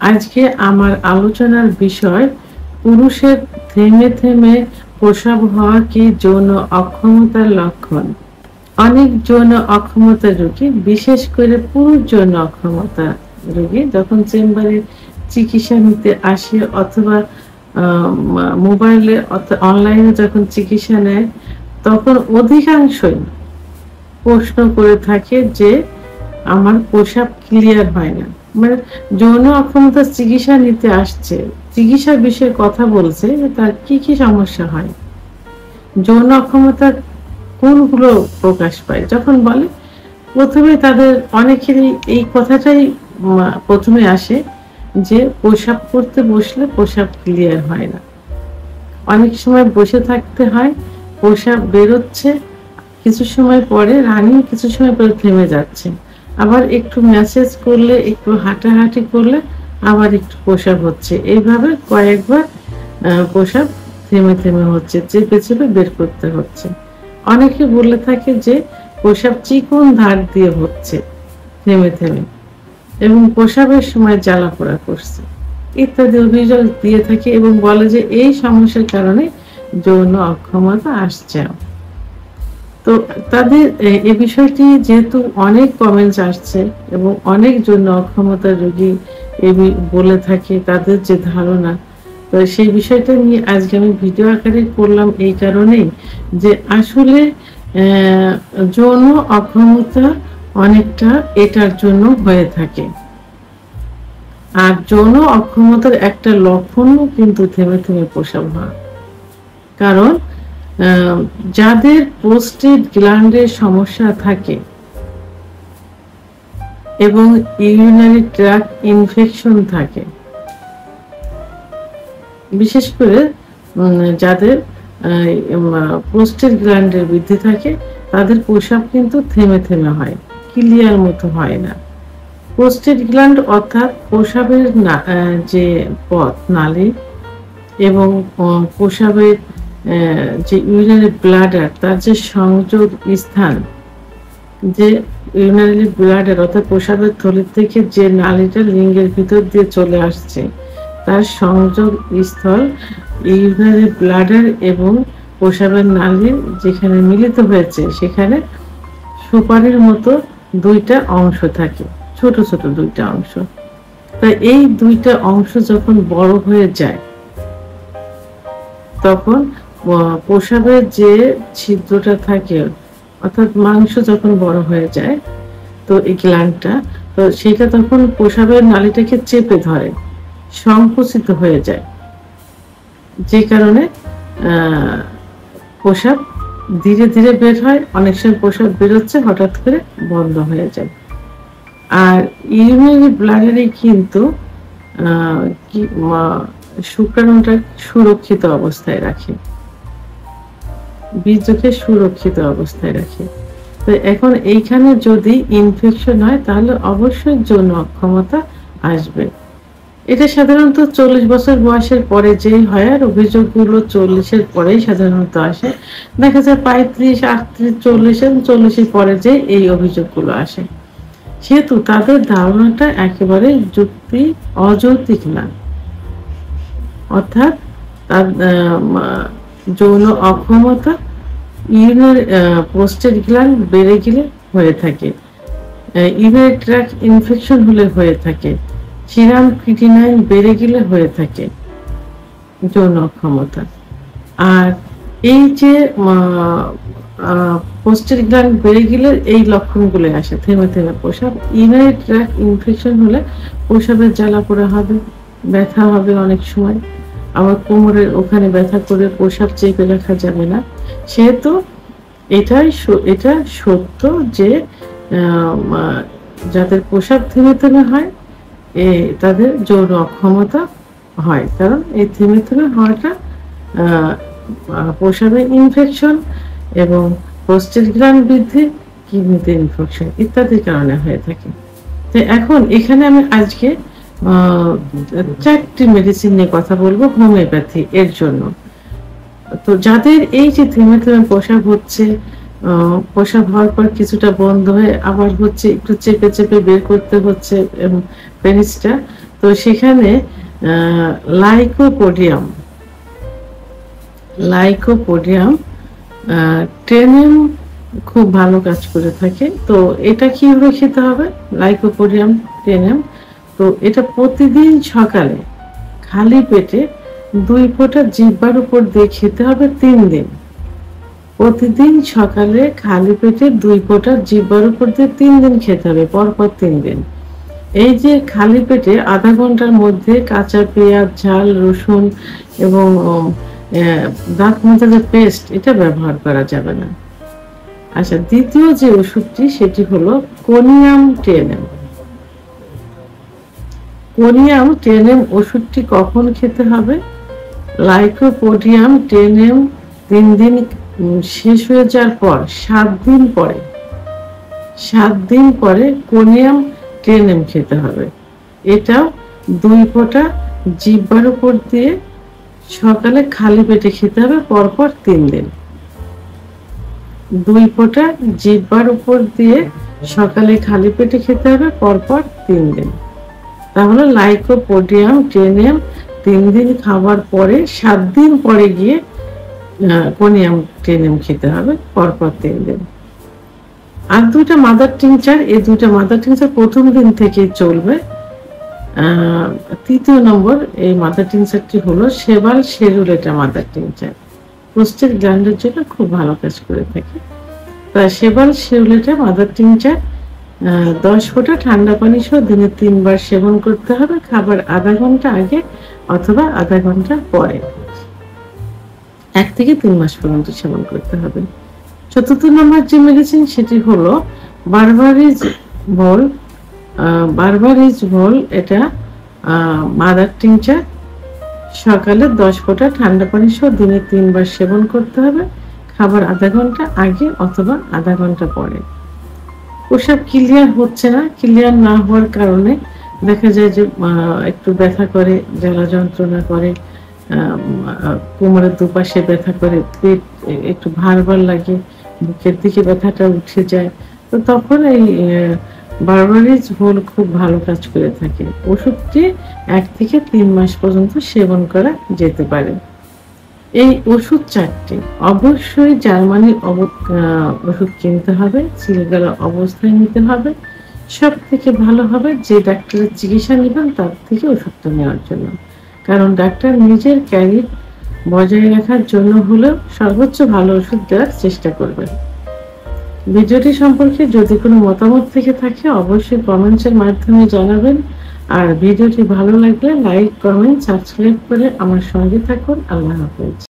আজকে আমার আলোচনার বিষয় পুরুষের থেমে থেমে প্রসব হওয়া কি যৌন অক্ষমতার লক্ষণ। অনেক যৌন অক্ষমতা রোগী, বিশেষ করে পুরুষ যৌন অক্ষমতা রোগী যখন চেম্বারে চিকিৎসা নিতে আসে অথবা মোবাইলে অনলাইনে যখন চিকিৎসা নেয়, তখন অধিকাংশই প্রশ্ন করে থাকে যে আমার প্রসাব ক্লিয়ার হয় না। মানে যৌন অক্ষমতার চিকিৎসা নিতে আসছে, চিকিৎসার বিষয়ে কথা বলছে, তার কি কি সমস্যা হয়, যৌন অক্ষমতার কোনগুলো প্রকাশ পায়। যখন বলে প্রথমে তাদের অনেকেরই এই কথাটাই প্রথমে আসে যে প্রসাব করতে বসলে প্রসাব ক্লিয়ার হয় না। অনেক সময় বসে থাকতে হয়, প্রসাব বেরোচ্ছে, কিছু সময় পরে রানিং, কিছু সময় পরে থেমে যাচ্ছে, আবার একটু ম্যাসেজ করলে, একটু হাঁটাহাঁটি করলে আবার একটু প্রসাব হচ্ছে। এইভাবে কয়েকবার প্রসাব থেমে থেমে হচ্ছে, চেপে চেপে বের করতে হচ্ছে। অনেকে বলে থাকে যে প্রসাব চিকন ধার দিয়ে হচ্ছে থেমে থেমে, এবং প্রসাবের সময় জ্বালা পোড়া করছে ইত্যাদি অভিযোগ দিয়ে থাকে, এবং বলে যে এই সমস্যার কারণে যৌন অক্ষমতা আসছে। তো তাদের এই বিষয়টি যেহেতু অনেক কমেন্টস আসছে এবং অনেক যৌন অক্ষমতা রোগী বলে থাকে তাদের যে ধারণা, তো সেই বিষয়টা নিয়ে আজকে আমি ভিডিও আকারে করলাম এই কারণেই যে আসলে যৌন অক্ষমতা অনেকটা এটার জন্য হয়ে থাকে। আর যৌন অক্ষমতার একটা লক্ষণও কিন্তু থেমে থেমে প্রসব হয়। কারণ যাদের প্রোস্টেট গ্ল্যান্ডের সমস্যা থাকে এবং ইউরিনারি ট্র্যাক্ট ইনফেকশন থাকে, বিশেষ করে যাদের প্রোস্টেট গ্ল্যান্ডের বৃদ্ধি থাকে, তাদের প্রসাব কিন্তু থেমে থেমে হয়, ক্লিয়ার মতো হয় না। প্রোস্টেট গ্ল্যান্ড অর্থাৎ প্রসাবের যে পথ, নালী, এবং প্রসাবের যে ইউরিনারি ব্লাডার, তার যে সংযোগ স্থান, যে ইউরিনারি ব্লাডার অর্থাৎ প্রসাবের থলি থেকে যে নালীটা লিঙ্গের ভিতর দিয়ে চলে আসছে, তার সংযোগ স্থল ইউরিনারি ব্লাডার এবং প্রসাবের নালী যেখানে মিলিত হয়েছে, সেখানে সুপারির মতো দুইটা অংশ থাকে, ছোট ছোট দুইটা অংশ। তাই এই দুইটা অংশ যখন বড় হয়ে যায়, তখন প্রসাবের যে ছিদ্রটা থাকে, অর্থাৎ মাংস যখন বড় হয়ে যায়, তো এই গ্ল্যান্ডটা, তো সেটা তখন প্রসাবের নালীটাকে চেপে ধরে, সংকুচিত হয়ে যায়, যে কারণে প্রসাব ধীরে ধীরে বের হয়। অনেক সময় প্রসাব বেরোচ্ছে, হঠাৎ করে বন্ধ হয়ে যায়। আর ইউরিনারি ব্লাডারে কিন্তু শুক্রাণুটা সুরক্ষিত অবস্থায় রাখে, বীর্যকে সুরক্ষিত অবস্থায় রাখে। তো এখন এইখানে যদি ইনফেকশন হয়, তাহলে অবশ্যই যৌন অক্ষমতা আসবে। এটা সাধারণত 40 বছর বয়সের পরে যেই হয়, আর অভিযোগগুলো 40-এর পরেই সাধারণত আসে। দেখা যায় 35, 38, 40 এবং 40-এর পরে যে এই অভিযোগগুলো আসে, সেহেতু তাদের ধারণাটা একেবারে অযৌক্তিক না। অর্থাৎ তার যৌন অক্ষমতা ইউরিনারি প্রোস্টেট গ্ল্যান্ড বেড়ে গেলে হয়ে থাকে, ইউরিনারি ট্র্যাক্ট ইনফেকশন হলে হয়ে থাকে, সিরাম ক্রিটিনাইন বেড়ে গেলে হয়ে থাকে যৌন অক্ষমতা। আর এই যে প্রোস্টেট গ্ল্যান্ড বেড়ে গেলে এই লক্ষণগুলো আসে, থেমে থেমে প্রসাব। ইউরিনারি ট্র্যাক্ট ইনফেকশন হলে প্রসাবের জ্বালা পোড়া হবে, ব্যথা হবে, অনেক সময় আবার কোমরের ওখানে ব্যথা করে প্রসাব চেপে রাখা যাবে না। সেহেতু এটা সত্য যে যাদের প্রসাব থেমে থেমে হয়, তাদের যৌন অক্ষমতা হয়। কারণ এই থেমে থেমে হওয়াটা প্রসাবের ইনফেকশন এবং প্রোস্টেট গ্ল্যান্ড বৃদ্ধি, কিডনিতে ইনফেকশন ইত্যাদির কারণে হয়ে থাকে। তো এখন এখানে আমি আজকে 4টি মেডিসিন নিয়ে কথা বলবো হোমিওপ্যাথি এর জন্য। তো যাদের এই যে থেমে থেমে প্রসাব হচ্ছে, প্রসাব হওয়ার পর কিছুটা বন্ধ হয়ে আবার হচ্ছে, একটু চেপে চেপে বের করতে হচ্ছে পেনিসটা, তো সেখানে লাইকোপোডিয়াম টেনেম খুব ভালো কাজ করে থাকে। তো এটা কিভাবে খেতে হবে? লাইকোপোডিয়াম টেনেম, তো এটা প্রতিদিন সকালে খালি পেটে 2 ফোঁটা জিহ্বার উপর দিয়ে খেতে হবে 3 দিন। প্রতিদিন সকালে খালি পেটে 2 ফোঁটা জিহ্বার উপর দিয়ে 3 দিন খেতে হবে, পরপর 3 দিন। এই যে খালি পেটে আধা ঘন্টার মধ্যে কাঁচা পেঁয়াজ, ঝাল, রসুন এবং দাঁত মাজার পেস্ট এটা ব্যবহার করা যাবে না। আচ্ছা, দ্বিতীয় যে ওষুধটি সেটি হলো কোনিয়াম টেনেম। কোনিয়াম টেনেম ওষুধটি কখন খেতে হবে? লাইকোপোডিয়াম টেনেম 3 দিন শেষ হয়ে যাওয়ার পর 7 দিন পরে কোনিয়াম টেনেম খেতে হবে। এটাও 2 ফোঁটা জিহ্বার উপর দিয়ে সকালে খালি পেটে খেতে হবে, পরপর 3 দিন। 2 ফোঁটা জিহ্বার উপর দিয়ে সকালে খালি পেটে খেতে হবে, পরপর 3 দিন। তাহলে লাইকোপোডিয়াম টেনেম 3 দিন খাবার পরে 7 দিন পরে গিয়ে কোনিয়াম টেনেম খেতে হবে, পরপর 3 দিন। আর 2টা মাদার টিংচার, এই 2টা মাদার টিংচার প্রথম দিন থেকে চলবে। তৃতীয় নম্বর এই মাদার টিংচারটি হলো সেবাল শেরুলেটা মাদার টিংচার। প্রোস্টেট গ্ল্যান্ডের জন্য খুব ভালো কাজ করে থাকে। তাই সেবাল শেরুলেটা মাদার টিংচার 10 ফোঁটা ঠান্ডা পানি সহ দিনে 3 বার সেবন করতে হবে, খাবার আধা ঘন্টা আগে অথবা আধা ঘন্টা পরে। 1 থেকে 3 মাস পর্যন্ত সেবন করতে হবে। চতুর্থ নম্বর যে মেডিসিন সেটি হলো বারবারিজোল। এটা মাদার টিংচার সকালে 10 ফোঁটা ঠান্ডা পানি সহ দিনে 3 বার সেবন করতে হবে, খাবার আধা ঘন্টা আগে অথবা আধা ঘন্টা পরে। প্রস্রাব ক্লিয়ার হচ্ছে না, ক্লিয়ার না হওয়ার কারণে দেখা যায় যে একটু ব্যথা করে, জ্বালা যন্ত্রণা করে, কোমরের দুপাশে ব্যথা করে, পেট একটু ভার লাগে, বুকের দিকে ব্যথাটা উঠে যায়। তো তখন এই বারবারিজোল খুব ভালো কাজ করে থাকে। ওষুধটি 1 থেকে 3 মাস পর্যন্ত সেবন করা যেতে পারে। এই ওষুধ 4টি অবশ্যই জার্মানির ওষুধ কিনতে হবে, সিলগালা অবস্থায় নিতে হবে। সব থেকে ভালো হবে যে ডাক্তারের চিকিৎসা নেবেন তার থেকে ওষুধটা নেওয়ার জন্য, কারণ ডাক্তার নিজের ক্যারিয়ার বজায় রাখার জন্য হলেও সর্বোচ্চ ভালো ওষুধ দেওয়ার চেষ্টা করবেন। ভিডিওটি সম্পর্কে যদি কোনো মতামত থেকে থাকে অবশ্যই কমেন্টসের মাধ্যমে জানাবেন। আর ভিডিওটি ভালো লাগলে লাইক, কমেন্ট, সাবস্ক্রাইব করে আমার সঙ্গে থাকুন। আল্লাহ হাফেজ।